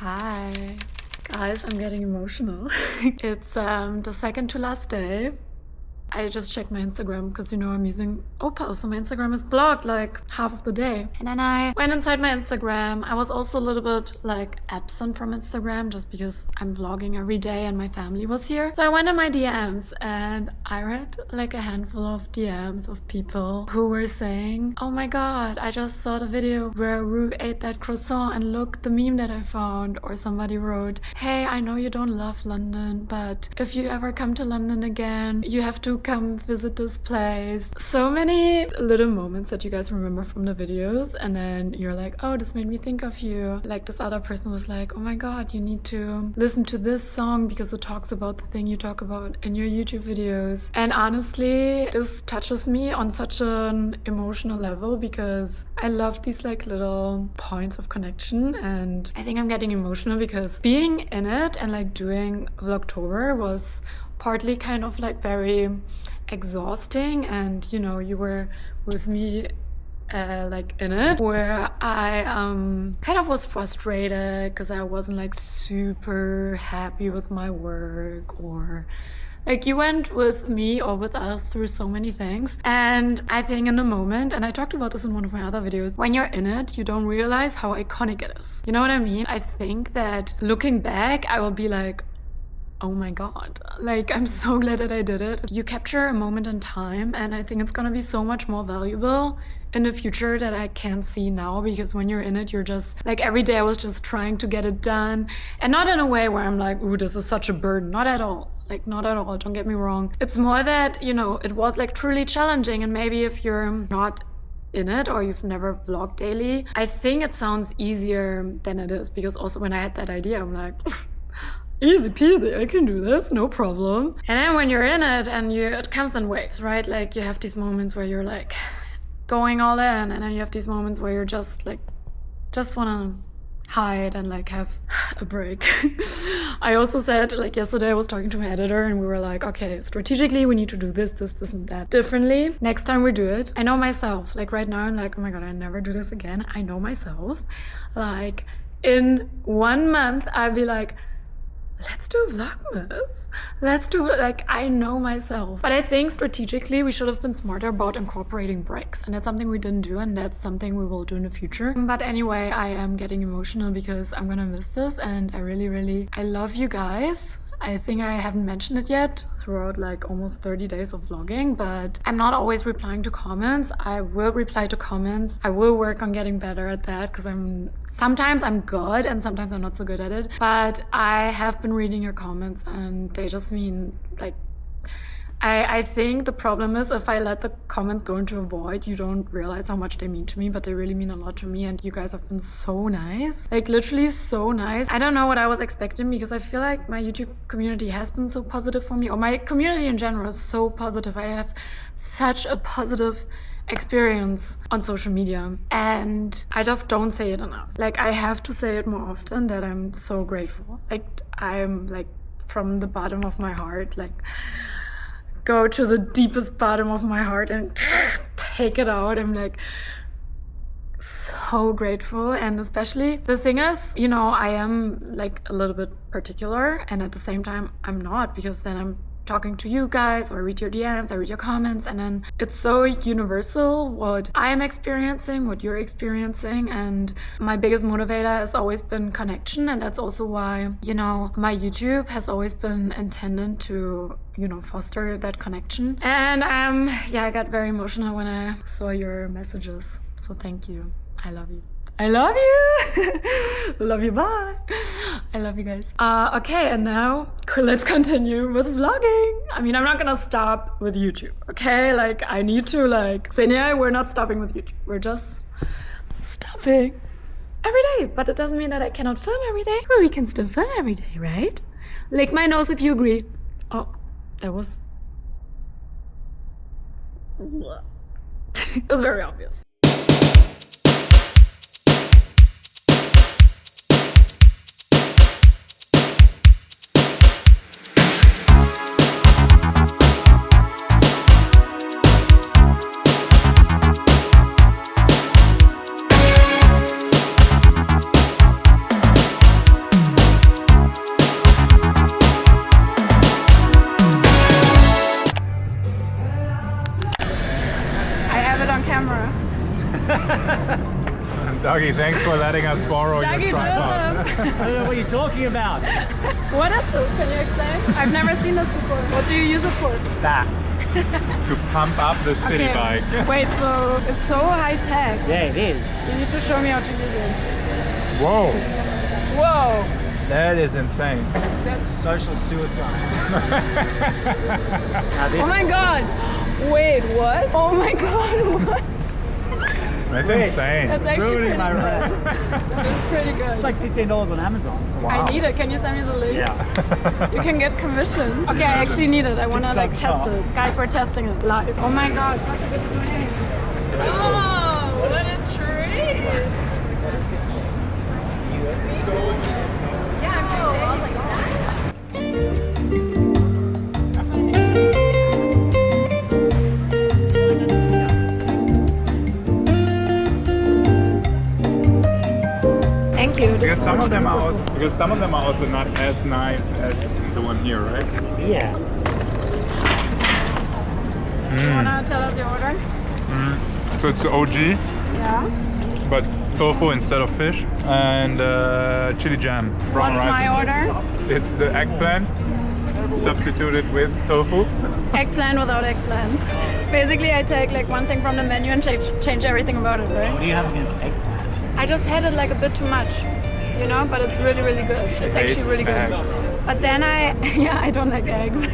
Hi. Guys, I'm getting emotional. It's the second to last day. I just checked my Instagram because, I'm using Opal, so my Instagram is blocked like half of the day. And then I went inside my Instagram. I was also a little bit absent from Instagram just because I'm vlogging every day and my family was here. So I went in my DMs and I read a handful of DMs of people who were saying, oh my god, I just saw the video where Rue ate that croissant and look, the meme that I found. Or somebody wrote, hey, I know you don't love London, but if you ever come to London again, you have to come visit this place. So many little moments that you guys remember from the videos, and then you're like, oh, this made me think of you. Like this other person was like, oh my god, you need to listen to this song because it talks about the thing you talk about in your YouTube videos. And honestly, this touches me on such an emotional level because I love these little points of connection, and I think I'm getting emotional because being in it and doing Vlogtober was partly kind of very exhausting, and you were with me in it, where I kind of was frustrated because I wasn't super happy with my work, or you went with me or with us through so many things. And I think in the moment, and I talked about this in one of my other videos, when you're in it, you don't realize how iconic it is. You know what I mean? I think that looking back, I will be like, oh my god, I'm so glad that I did it. You capture a moment in time, and I think it's gonna be so much more valuable in the future that I can't see now, because when you're in it, you're just every day I was just trying to get it done, and not in a way where I'm like, ooh, this is such a burden. Not at all. Not at all, don't get me wrong. It's more that, it was truly challenging, and maybe if you're not in it or you've never vlogged daily, I think it sounds easier than it is, because also when I had that idea, I'm like, easy peasy, I can do this, no problem. And then when you're in it, and it comes in waves, right? You have these moments where you're going all in, and then you have these moments where you're just wanna hide and have a break. I also said, yesterday I was talking to my editor, and we were like, okay, strategically we need to do this and that differently next time we do it. I know myself, right now I'm oh my god, I never do this again. I know myself, in 1 month I'll be let's do Vlogmas. Let's do I know myself. But I think strategically we should have been smarter about incorporating breaks, and that's something we didn't do, and that's something we will do in the future. But anyway, I am getting emotional because I'm gonna miss this, and I really I love you guys. I think I haven't mentioned it yet throughout almost 30 days of vlogging, but I'm not always replying to comments. I will reply to comments. I will work on getting better at that, because sometimes I'm good and sometimes I'm not so good at it. But I have been reading your comments, and they just mean I think the problem is, if I let the comments go into a void, you don't realize how much they mean to me, but they really mean a lot to me, and you guys have been so nice. Literally so nice. I don't know what I was expecting, because I feel my YouTube community has been so positive for me, or my community in general is so positive. I have such a positive experience on social media, and I just don't say it enough. I have to say it more often, that I'm so grateful. I'm from the bottom of my heart, go to the deepest bottom of my heart and take it out. I'm so grateful. And especially the thing is, I am a little bit particular, and at the same time I'm not, because then I'm talking to you guys, or I read your DMs, I read your comments, and then it's so universal what I'm experiencing, what you're experiencing. And my biggest motivator has always been connection, and that's also why, my YouTube has always been intended to, foster that connection. And I got very emotional when I saw your messages, so thank you. I love you. I love you. Love you, bye. I love you guys. Okay, and now let's continue with vlogging. I'm not gonna stop with YouTube, okay? I need to, Xenia, we're not stopping with YouTube. We're just stopping every day. But it doesn't mean that I cannot film every day. Well, we can still film every day, right? Lick my nose if you agree. Oh, that was... It was very obvious. Dougie, thanks for letting us borrow your tripod. I don't know what you're talking about. What is this? Can you explain? I've never seen this before. What do you use it for? That. To pump up the city bike. Wait, so it's so high tech. Yeah, it is. You need to show me how to use it. Whoa, Whoa! that is insane. That's social suicide. Oh my god! Wait, what? Oh my god, what? That's insane. That's actually pretty my good. ride. That's pretty good. It's like $15 on Amazon. Wow. I need it. Can you send me the link? Yeah. You can get commission. Okay, I actually need it. I want to like TikTok test shop. it. Guys, we're testing it live. Oh my god, such a good thing. Oh, what a treat! What is this thing? Yeah, I'm Thank you. Because some of them are also not as nice as the one here, right? Yeah. You wanna tell us your order? So it's the OG, Yeah. but tofu instead of fish, and chili jam. Brown What's rice. my order? It's the eggplant substituted with tofu. Eggplant without eggplant. Basically, I take like one thing from the menu and change everything about it, right? What do you have against eggplant? I just had it like a bit too much, you know, but it's really, really good. It's actually really good. Eggs. But then I don't like eggs.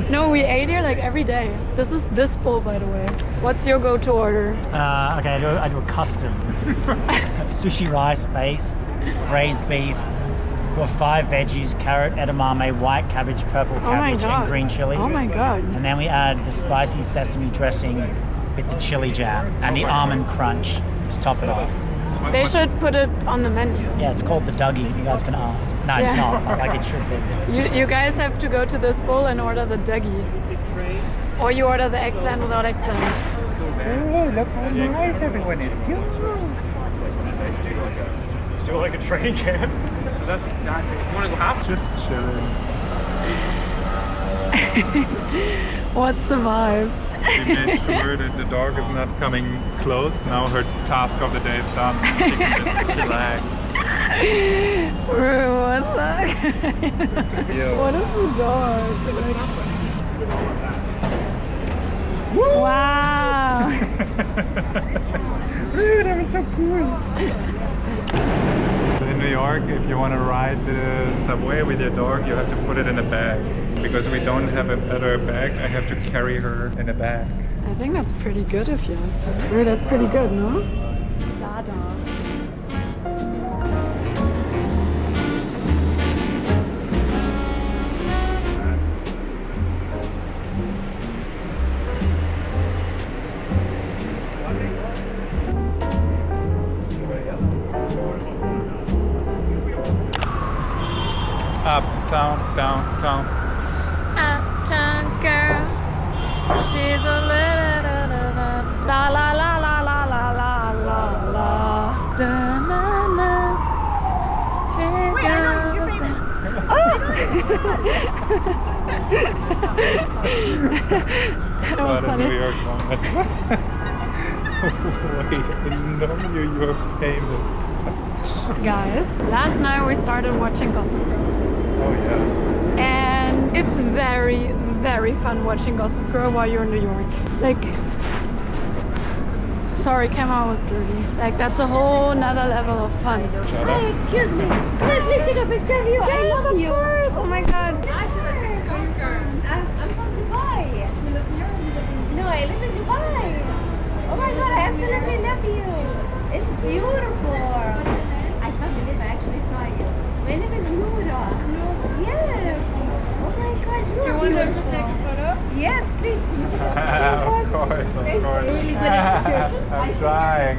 No, we ate here like every day. This is this bowl, by the way. What's your go-to order? Okay, I do a custom. Sushi rice base, braised beef, got 5 veggies, carrot, edamame, white cabbage, purple Oh my cabbage, god. and green chili. Oh my god. And then we add the spicy sesame dressing with the chili jam and the almond crunch to top it off. They should put it on the menu. Yeah, it's called the Dougie. You guys can ask. No, it's Yeah. not. But like it should be. You guys have to go to this bowl and order the Dougie. Or you order the eggplant without eggplant. Oh, look how nice everyone is. Still like a training camp. So that's exactly. If you want to go half, Just chilling. What's the vibe? We made sure that the dog is not coming close. Now her task of the day is done. She can just relax. What's that? What is the dog? Wow! That was so cool. In New York, if you want to ride the subway with your dog, you have to put it in a bag. Because we don't have a better bag, I have to carry her in a bag. I think that's pretty good if you ask me. That's pretty good, no? Dada. Uptown, downtown. Uptown girl, she's a little la la la la la la la la la da na na. Wait, I know you're famous. That was What a funny. New York moment. Wait, in New York famous. Guys, last night we started watching Gossip Girl. Oh yeah. And it's very, very fun watching Gossip Girl while you're in New York. Like, sorry, camera was dirty. Like, that's a whole nother level of fun. Hi, excuse me. Can I please take a picture of you? I Yes, love of you. course. Oh my god. I'm from Dubai. No, I live in Dubai. Oh my god, I absolutely love you. It's beautiful. I can't believe I actually saw you. My name is Noura. Yes. Oh my god, Do you want him to take a photo? Yes, please. Can you take a picture Of course, of Thank you. course. You're really good at pictures. I'm trying.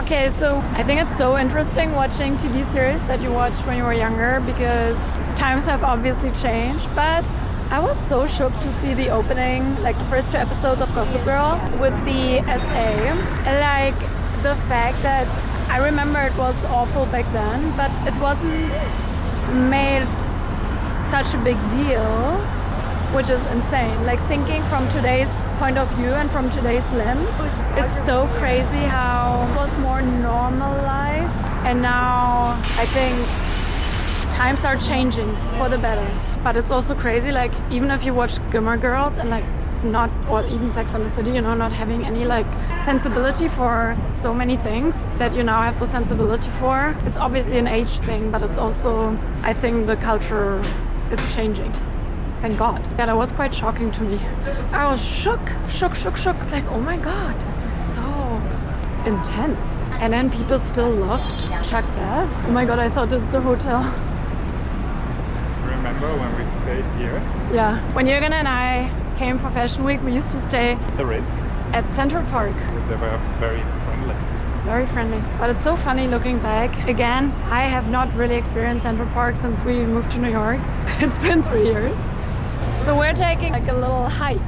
Okay, so I think it's so interesting watching TV series that you watched when you were younger because times have obviously changed, but I was so shocked to see the opening, like the first 2 episodes of Gossip Girl with the SA. Like the fact that I remember it was awful back then, but it wasn't made such a big deal which is insane. Like thinking from today's point of view and from today's lens, it's so crazy how it was more normalized, and now I think times are changing for the better. But it's also crazy, like even if you watch Gilmore Girls and like not, or even Sex and the City, you know, not having any like sensibility for so many things that you now have the sensibility for. It's obviously an age thing, but it's also, I think the culture is changing. Thank God. Yeah, that was quite shocking to me. I was shook. It's like, oh my God, this is so intense. And then people still loved Chuck Bass. Oh my God, I thought this is the hotel. Remember when we stayed here? Yeah. When Jürgen and I came for Fashion Week, we used to stay The Ritz. at Central Park. Because they were very friendly. Very friendly. But it's so funny looking back. Again, I have not really experienced Central Park since we moved to New York. It's been 3 years. So we're taking like a little hike.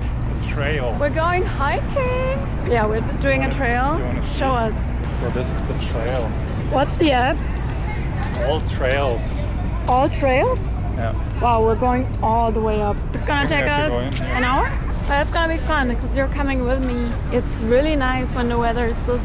Trail. We're going hiking. Yeah, we're doing a trail. You wanna see? Show us. So this is the trail. What's the app? All trails. All trails? Yeah. Wow, we're going all the way up. It's gonna We take have us to go in, yeah. an hour? But it's gonna be fun because you're coming with me. It's really nice when the weather is this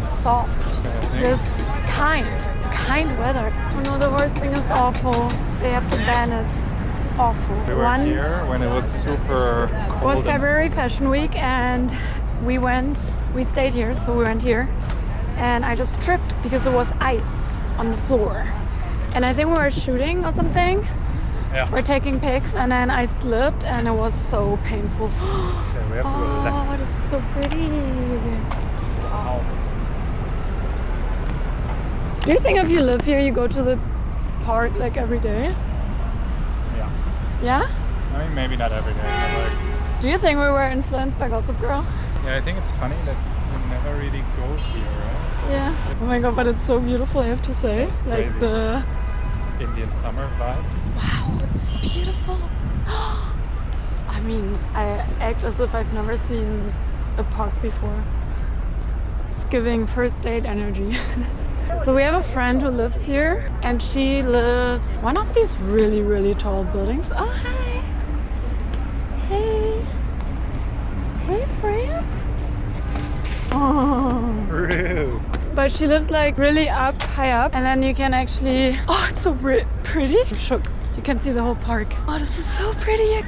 soft, this kind. It's a kind weather. Oh no, the worst thing is awful. They have to ban it. It's awful. We were here when it was super It was cold and- February Fashion Week and we stayed here, so we went here. And I just tripped because there was ice on the floor. And I think we were shooting or something. Yeah. We're taking pics and then I slipped and it was so painful. So we have to go Oh, left. this is so pretty. Wow. Do you think if you live here, you go to the park like every day? Yeah. Yeah? I mean, maybe not every day, but like, Do you think we were influenced by Gossip Girl? yeah, I think it's funny that you never really go here, right? Yeah. Oh my God, but it's so beautiful, I have to say. It's Like crazy. the... Indian summer vibes. Wow, it's beautiful. I mean, I act as if I've never seen a park before. It's giving first date energy. So we have a friend who lives here and she lives one of these really, really tall buildings. Oh, hi. Hey. Hey, friend. Oh. Real. But she lives like really up, high up, and then you can actually... Oh, it's so pretty. I'm shook. You can see the whole park. Oh, this is so pretty.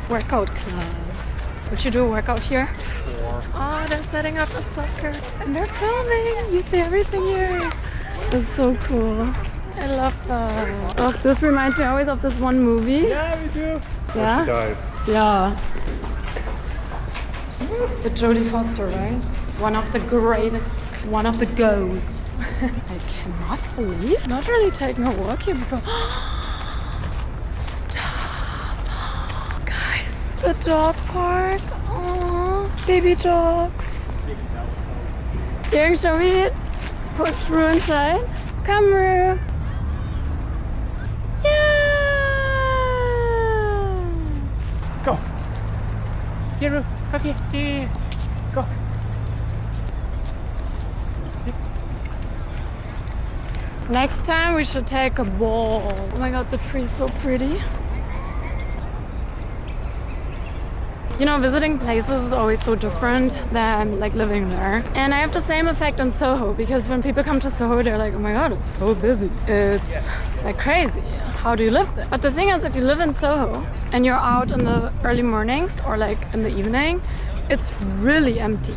Workout class. Would you do a workout here? Or Oh, they're setting up a soccer and they're filming. You see everything here. This is so cool. I love that. Oh, this reminds me always of this one movie. yeah, we do. Yeah? She dies. Yeah. With Jodie Foster, right? One of the greatest, one of the goats. I cannot believe. Not really taking a walk here before. Stop. Guys, the dog park. Aww, baby dogs. Jürgen, show me it. Push Rue inside. Come, Rue. Yeah. Go. Here, Ru. Come here. Here. Go. Next time we should take a ball. Oh my God, the tree's so pretty. You know, visiting places is always so different than like living there. And I have the same effect in Soho because when people come to Soho, they're like, oh my God, it's so busy. It's like crazy. How do you live there? But the thing is, if you live in Soho and you're out in the early mornings or like in the evening, it's really empty.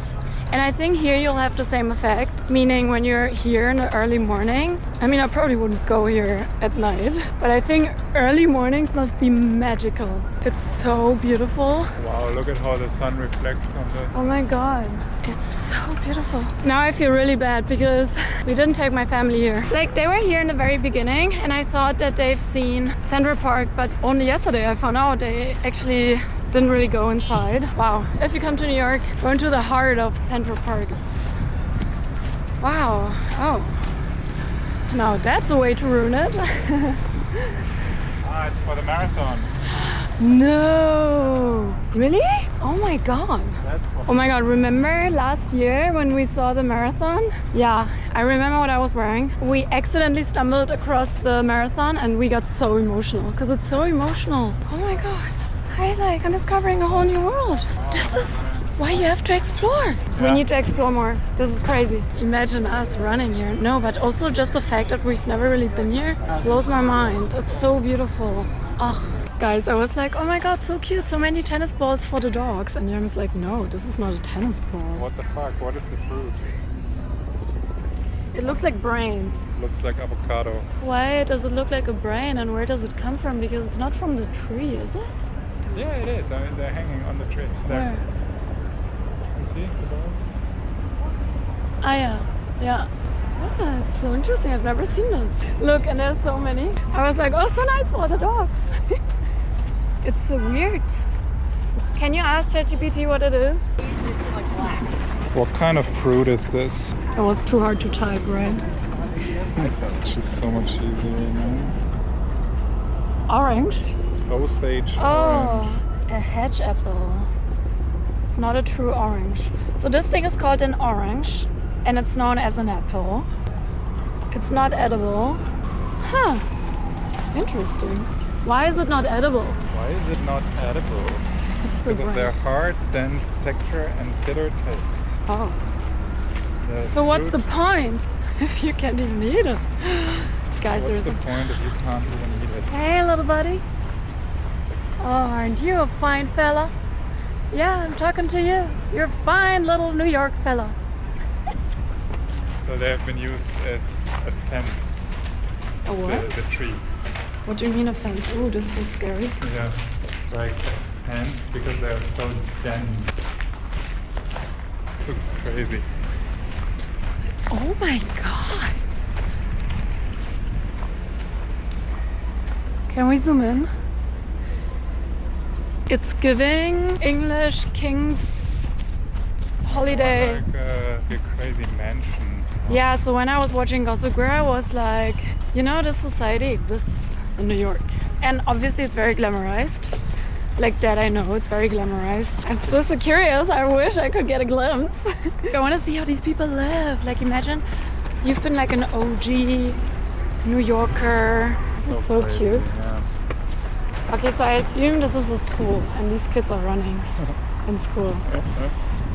And I think here you'll have the same effect, meaning when you're here in the early morning, I mean, I probably wouldn't go here at night, but I think early mornings must be magical. It's so beautiful. Wow, look at how the sun reflects on the... Oh my God, it's so beautiful. Now I feel really bad because we didn't take my family here. Like they were here in the very beginning and I thought that they've seen Central Park, but only yesterday I found out they actually didn't really go inside. Wow, if you come to New York, go into the heart of Central Park. It's... Wow, oh. Now that's a way to ruin it. Ah, it's for the marathon. No! Really? Oh my god. Oh my god, remember last year when we saw the marathon? Yeah, I remember what I was wearing. We accidentally stumbled across the marathon and we got so emotional because it's so emotional. Oh my god. I'm discovering a whole new world. This is why you have to explore. We need to explore more. This is crazy. Imagine us running here. No, but also just the fact that we've never really been here blows my mind. It's so beautiful. Ugh. Guys, I was like, oh my god, so cute, so many tennis balls for the dogs. And Jan is like, no, this is not a tennis ball. What the fuck? What is the fruit? It looks like brains. Looks like avocado. Why does it look like a brain and where does it come from? Because it's not from the tree, is it? Yeah, it is. I mean, they're hanging on the tree. There. Where? You see the balls? Ah, yeah. Yeah. Ah, it's so interesting. I've never seen this. Look, and there's so many. I was like, oh, so nice for the dogs. It's so weird. Can you ask ChatGPT what it is? What kind of fruit is this? It was too hard to type, right? It's just so much easier now. Orange? Osage orange. Oh, a hedge apple. It's not a true orange. So this thing is called an orange and it's known as an apple. It's not edible. Huh. Interesting. Why is it not edible? Why is it not edible? Because of their hard, dense texture and bitter taste. Oh. The So what's the fruit- point if you can't even eat it? Guys, What's there's the a... point if you can't even eat it? Hey, little buddy. Oh, aren't you a fine fella? Yeah, I'm talking to you. You're a fine little New York fella. So they have been used as a fence. A what? The trees. What do you mean a fence? Oh, this is so scary. Yeah, like a fence because they are so dense. Looks crazy. Oh my god. Can we zoom in? It's giving English King's holiday. Like a crazy mansion. Yeah, so when I was watching Gossip Girl, I was like, you know, this society exists in New York. And obviously it's very glamorized. Like that I know, it's very glamorized. I'm still so curious, I wish I could get a glimpse. I want to see how these people live. Like imagine you've been like an OG New Yorker. This is so crazy, cute. Yeah. Okay, so I assume this is a school and these kids are running in school.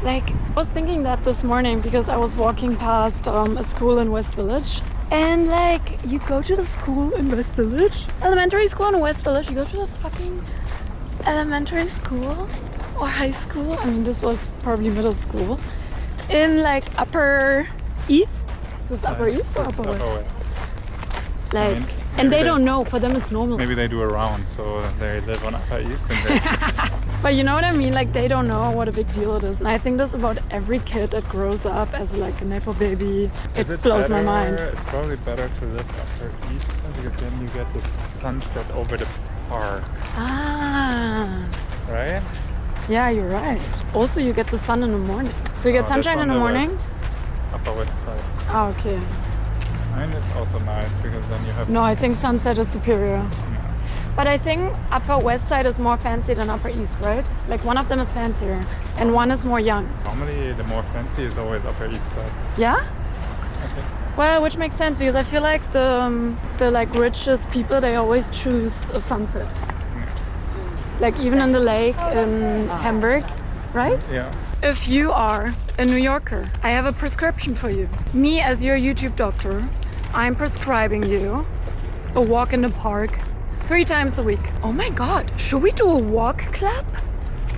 Like, I was thinking that this morning because I was walking past a school in West Village. And like, you go to the school in West Village, elementary school in West Village, you go to the fucking elementary school or high school. I mean, this was probably middle school. In like Upper East? Is this Upper East or Upper West? Like, and they don't know, for them it's normal. Maybe they do around, so they live on Upper East and they But you know what I mean? Like they don't know what a big deal it is. And I think this about every kid that grows up as like a Nepo baby. Is It blows my better- mind. It's probably better to live Upper East because then you get the sunset over the park, Ah, right? yeah, you're right. Also, you get the sun in the morning. So you get Oh, sunshine this in the on morning? west, Upper West side. Ah, okay. And it's also nice because then you have No, I think sunset is superior. But I think Upper West Side is more fancy than Upper East, right? Like one of them is fancier and one is more young. normally the more fancy is always Upper East side. Yeah? I think so. Well, which makes sense because I feel like the like richest people, they always choose a sunset. Like even in the lake in Hamburg, right? Yeah. If you are a New Yorker, I have a prescription for you. Me as your YouTube doctor, I'm prescribing you a walk in the park 3 times a week. Oh my god, should we do a walk club?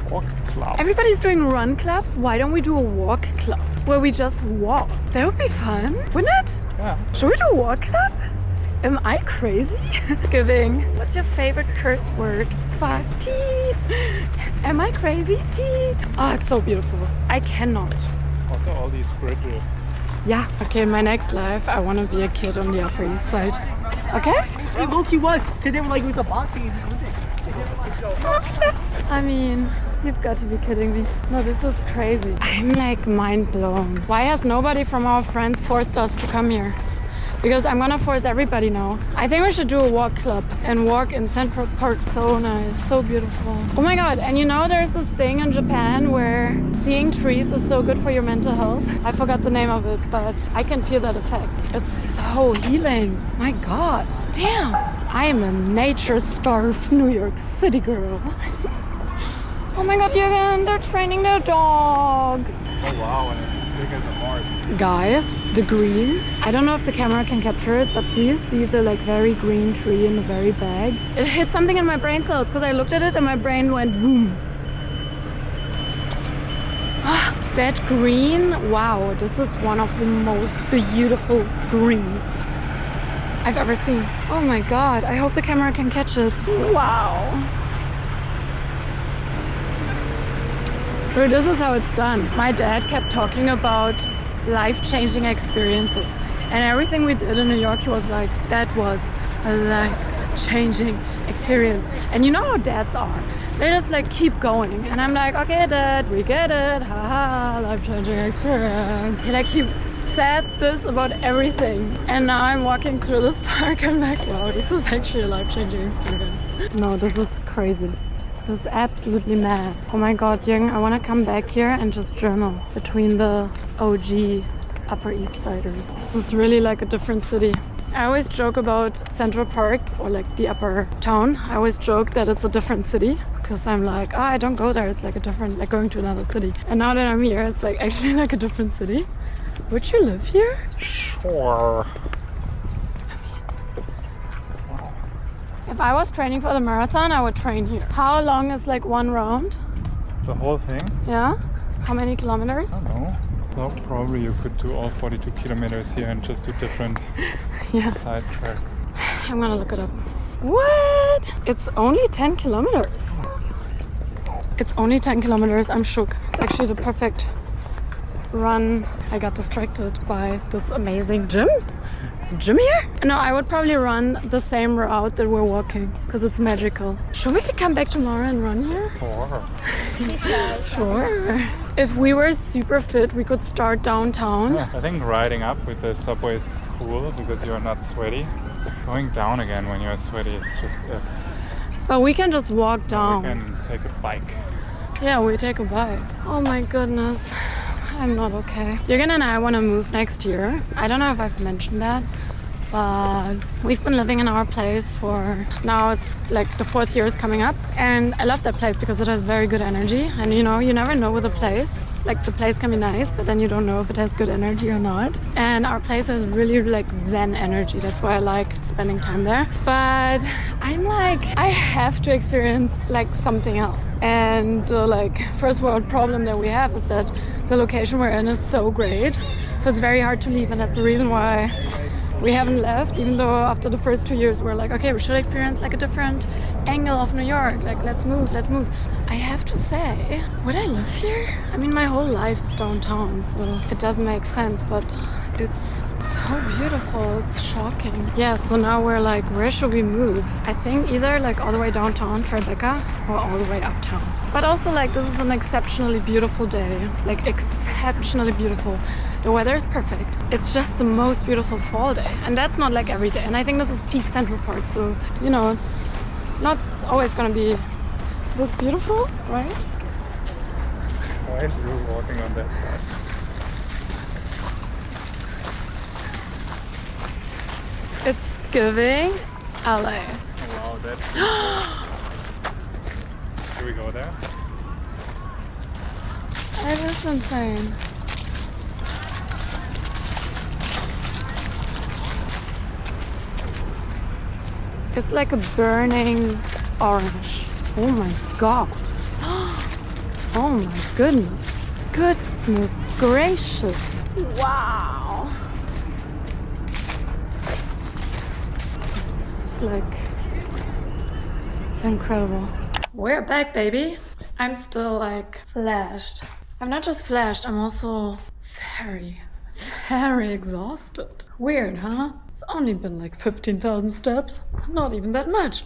Walk club. Everybody's doing run clubs. Why don't we do a walk club where we just walk? That would be fun, wouldn't it? Yeah. Should we do a walk club? Am I crazy? Giving. What's your favorite curse word? Fuck T. Am I crazy? T. Oh, it's so beautiful. I cannot. Also all these bridges. Yeah. Okay, in my next life, I want to be a kid on the Upper East Side. Okay? It low-key was, because they were like with the boxing and everything. I'm obsessed. I mean, you've got to be kidding me. No, this is crazy. I'm like mind blown. Why has nobody from our friends forced us to come here? because I'm gonna force everybody now. I think we should do a walk club and walk in Central Park. So nice, so beautiful. Oh my god, and you know there's this thing in Japan where seeing trees is so good for your mental health. I forgot the name of it, but I can feel that effect. It's so healing. My god, damn. I am a nature-starved New York City girl. Oh my god, Jürgen, they're training their dog. Oh wow, and it's big as a heart. Guys, the green. I don't know if the camera can capture it, but do you see the like very green tree in the very back? It hit something in my brain cells because I looked at it and my brain went boom. That green, wow, this is one of the most beautiful greens I've ever seen. Oh my god, I hope the camera can catch it. Wow. Bro, this is how it's done. My dad kept talking about life-changing experiences. And everything we did in New York, he was like, that was a life-changing experience. And you know how dads are. They just like keep going. And I'm like, okay, dad, we get it. Haha, life-changing experience. He said this about everything. And now I'm walking through this park. I'm like, wow, this is actually a life-changing experience. No, this is crazy. This is absolutely mad. Oh my god, Jürgen, I want to come back here and just journal between the OG Upper East Siders. This is really like a different city. I always joke about Central Park or like the upper town. I always joke that it's a different city because I'm like, oh, I don't go there. It's like a different, like going to another city. And now that I'm here, it's like actually like a different city. Would you live here? Sure. If I was training for the marathon, I would train here. How long is like one round? The whole thing? Yeah? How many kilometers? I don't know. Well, probably you could do all 42 kilometers here and just do different Yeah. side tracks. I'm gonna look it up. What? It's only 10 kilometers. It's only 10 kilometers. I'm shook. It's actually the perfect run. I got distracted by this amazing gym. Is a gym here? No, I would probably run the same route that we're walking because it's magical. Should we come back tomorrow and run here? Sure. Sure. If we were super fit, we could start downtown. I think riding up with the subway is cool because you're not sweaty. Going down again when you're sweaty is just But we can just walk we down. can take a bike. Yeah, we take a bike. Oh my goodness. I'm not okay. Jürgen and I want to move next year. I don't know if I've mentioned that, but we've been living in our place for now it's like the 4th year is coming up, and I love that place because it has very good energy. And you know, you never know with a place. Like the place can be nice, but then you don't know if it has good energy or not. And our place has really like zen energy. That's why I like spending time there. But I'm like, I have to experience like something else. And like first world problem that we have is that the location we're in is so great. So it's very hard to leave, and that's the reason why we haven't left, even though after the first 2 years we're like, okay, we should experience like a different angle of New York. Like, let's move. I have to say, would I live here? I mean, my whole life is downtown, so it doesn't make sense, but it's so beautiful. It's shocking. Yeah, so now we're like, where should we move? I think either like all the way downtown, Tribeca, or all the way uptown. But also like, this is an exceptionally beautiful day. Like, exceptionally beautiful. The weather is perfect. It's just the most beautiful fall day. And that's not like every day. And I think this is peak Central Park. So, you know, it's not always gonna be this beautiful, right? Why is you walking on that side? It's giving LA. Wow, that's Should we go there? It is insane. It's like a burning orange. Oh my god. Oh my goodness. Goodness gracious. Wow. This is like incredible. We're back, baby. I'm still like flashed. I'm not just flashed, I'm also very, very exhausted. Weird, huh? It's only been like 15,000 steps. Not even that much.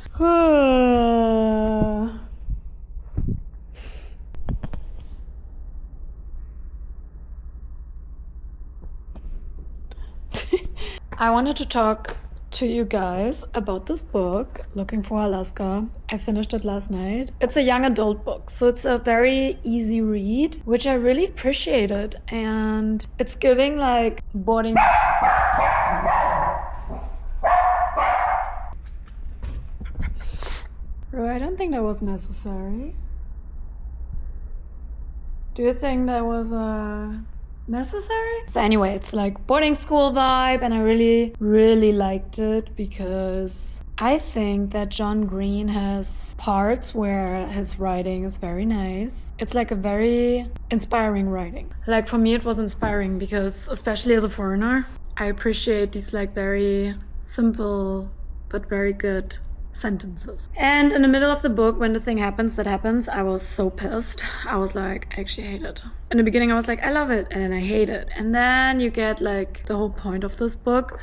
I wanted to talk to you guys about this book, Looking for Alaska. I finished it last night. It's a young adult book, so it's a very easy read, which I really appreciated. And it's giving like boarding... Bro, I don't think that was necessary. Do you think that was necessary? So anyway, it's like boarding school vibe, and I really liked it because I think that John Green has parts where his writing is very nice. It's like a very inspiring writing. Like for me, it was inspiring because, especially as a foreigner, I appreciate these like very simple but very good sentences. And in the middle of the book, when the thing happens that happens, I was so pissed. I was like, I actually hate it. In the beginning I was like, I love it, and then I hate it. And then you get like the whole point of this book,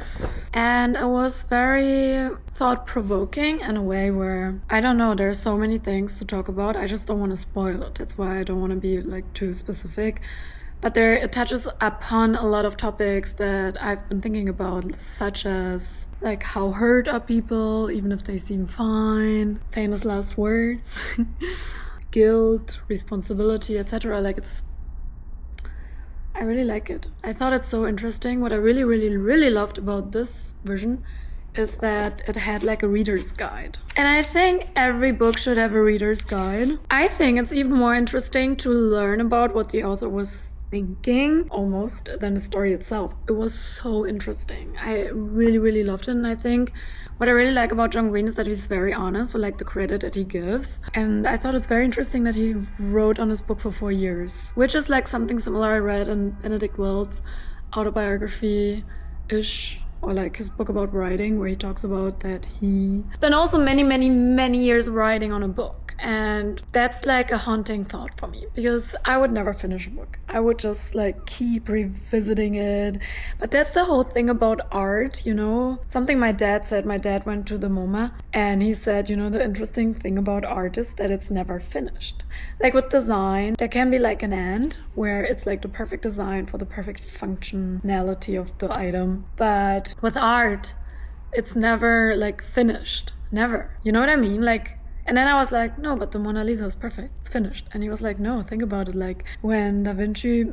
and it was very thought-provoking in a way where, I don't know, there's so many things to talk about. I just don't want to spoil it. That's why I don't want to be like too specific. But it touches upon a lot of topics that I've been thinking about, such as like how hurt are people even if they seem fine, famous last words, guilt, responsibility, etc. Like I really like it. I thought it's so interesting. What I really loved about this version is that it had like a reader's guide. And I think every book should have a reader's guide. I think it's even more interesting to learn about what the author was thinking almost than the story itself. It was so interesting. I really loved it, and I think what I really like about John Green is that he's very honest with like the credit that he gives. And I thought it's very interesting that he wrote on his book for 4 years, which is like something similar I read in Benedict Wells' autobiography-ish, or like his book about writing, where he talks about that he spent also many years writing on a book. And that's like a haunting thought for me, because I would never finish a book. I would just like keep revisiting it. But that's the whole thing about art, you know? Something my dad said. My dad went to the MoMA, and he said, you know, the interesting thing about art is that it's never finished. Like with design, there can be like an end where it's like the perfect design for the perfect functionality of the item. But with art, it's never like finished. Never. You know what I mean? Like, and then I was like, no, but the Mona Lisa is perfect. It's finished. And he was like, no, think about it. Like when Da Vinci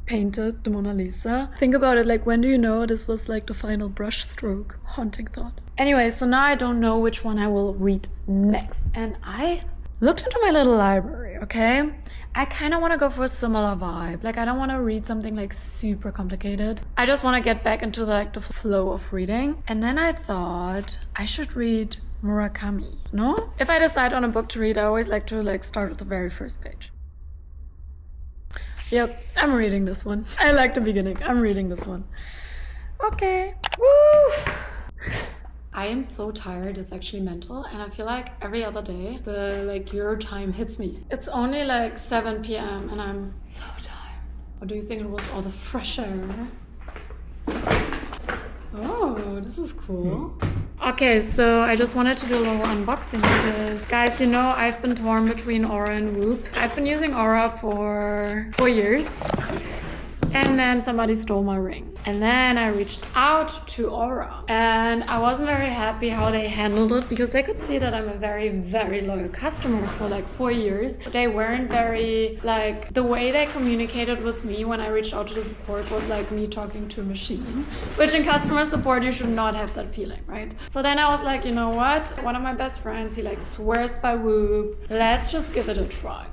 painted the Mona Lisa, think about it. Like, when do you know this was like the final brush stroke? Haunting thought. Anyway, so now I don't know which one I will read next. And I looked into my little library, okay? I kind of want to go for a similar vibe. Like, I don't want to read something like super complicated. I just want to get back into like the flow of reading. And then I thought I should read Murakami. No? If I decide on a book to read, I always like to like start with the very first page. Yep, I'm reading this one. I like the beginning. I'm reading this one. Okay. Woo! I am so tired, it's actually mental, and I feel like every other day the like Euro time hits me. It's only like 7 p.m. and I'm so tired. Or do you think it was all the fresh air? Oh, this is cool. Okay, so I just wanted to do a little unboxing because, guys, you know, I've been torn between Aura and Whoop. I've been using Aura for 4 years, and then somebody stole my ring. And then I reached out to Aura, and I wasn't very happy how they handled it, because they could see that I'm a very loyal customer for like 4 years. But they weren't very, like, the way they communicated with me when I reached out to the support was like me talking to a machine, which in customer support you should not have that feeling, right? So then I was like, you know what? One of my best friends, he like swears by Whoop. Let's just give it a try.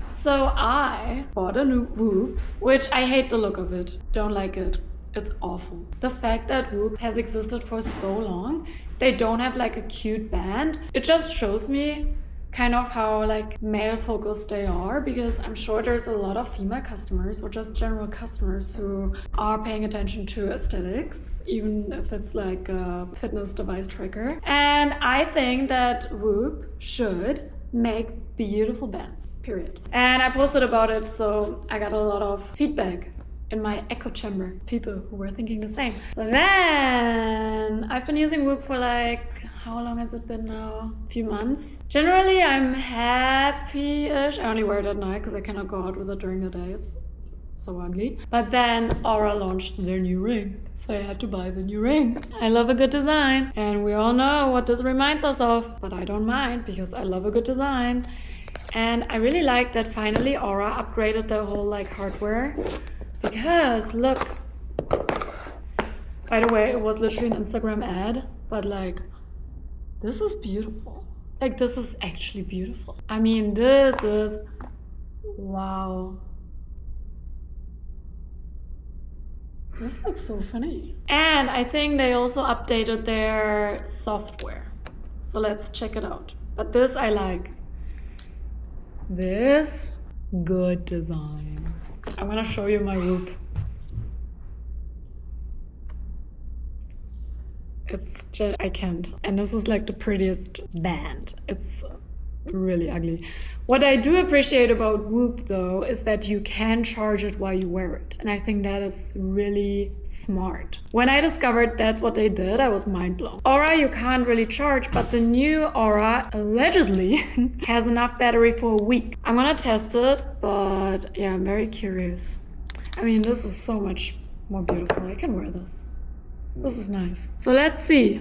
So I bought a new Whoop, which I hate the look of it. Don't like it. It's awful. The fact that Whoop has existed for so long, they don't have like a cute band. It just shows me kind of how like male focused they are, because I'm sure there's a lot of female customers or just general customers who are paying attention to aesthetics, even if it's like a fitness device tracker. And I think that Whoop should make beautiful bands. Period. And I posted about it, so I got a lot of feedback in my echo chamber, people who were thinking the same. So then I've been using Whoop for like, how long has it been now? A few months. Generally I'm happy-ish. I only wear it at night because I cannot go out with it during the day. It's so ugly. But then Aura launched their new ring, so I had to buy the new ring. I love a good design, and we all know what this reminds us of, but I don't mind because I love a good design. And I really like that finally Aura upgraded their whole like hardware, because look, by the way, it was literally an Instagram ad, but like, this is beautiful. Like, this is actually beautiful. I mean, this is, wow. This looks so funny. And I think they also updated their software. So let's check it out. But this I like. This, good design. I'm gonna show you my Whoop. It's just, I can't. And this is like the prettiest band. It's really ugly. What I do appreciate about Whoop though is that you can charge it while you wear it. And I think that is really smart. When I discovered that's what they did, I was mind blown. Aura you can't really charge, but the new Aura allegedly has enough battery for a week. I'm gonna test it, but yeah, I'm very curious. I mean, this is so much more beautiful. I can wear this. This is nice. So let's see.